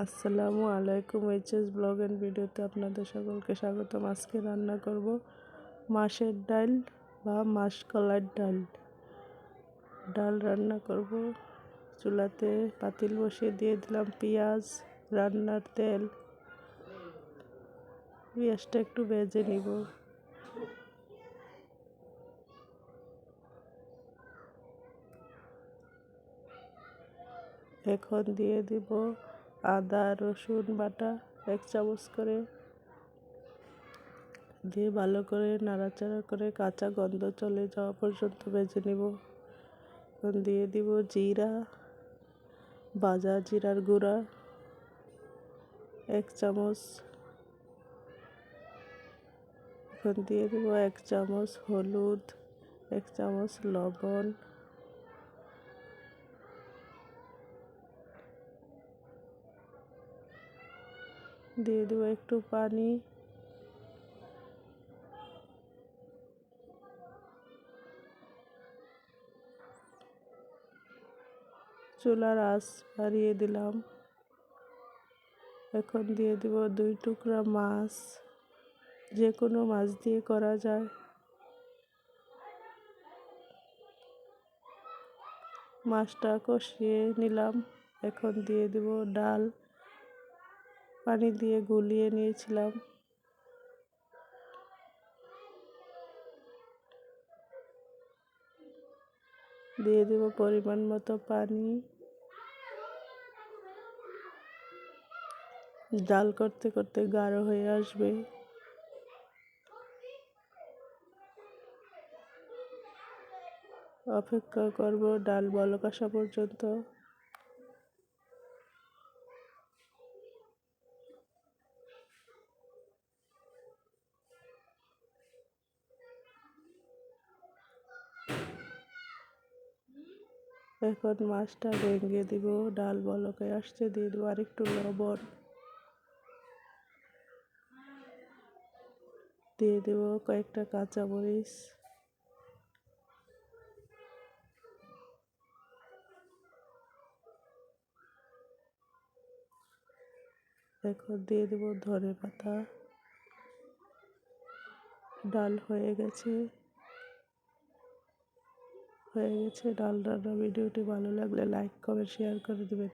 আসসালামু আলাইকুম। HS blog and ভিডিওতে আপনাদের সকলকে স্বাগতম। আজকে রান্না করব মাছের ডাল বা মাসকলাইর ডাল। ডাল রান্না করব। চুলাতে পাতিল বসিয়ে দিয়ে দিলাম পেঁয়াজ, রান্নার তেল। পেঁয়াজটা একটু ভেজে নিব। এখন দিয়ে দিব আদা রসুন বাটা 1 চামচ করে, দিয়ে ভালো করে নাড়াচাড়া করে কাঁচা গন্ধ চলে যাওয়া পর্যন্ত ভেজে নিব। এখন দিয়ে দিব জিরা, ভাজা জিরার গুঁড়া 1 চামচ। এখন দিয়ে দিব 1 চামচ হলুদ, 1 চামচ লবণ, দিয়ে দিব একটু পানি। চুলার আঁচ বাড়িয়ে দিলাম। এখন দিয়ে দিব 2 টুকরা মাছ, যে কোনো মাছ দিয়ে করা যায়। মাছটা কষিয়ে নিলাম। এখন দিয়ে দিব ডাল, পানি দিয়ে গুলিয়ে নিয়েছিলাম। দিয়ে দিব পরিমাণ মতো পানি। ডাল করতে করতে গাঢ় হয়ে আসবে। অপেক্ষা করব ডাল বলক আসা পর্যন্ত। এখন মাছটা ভেঙে দিব। ডাল বলকে আসতে দিয়ে দিব আরেকটু লবণ, দিয়ে দেব কয়েকটা কাঁচামরিচ, এখন দিয়ে দেব ধনেপাতা। ডাল হয়ে গেছে ডাল রান্না। ভিডিওটি ভালো লাগলে লাইক কমেন্ট শেয়ার করে দেবেন।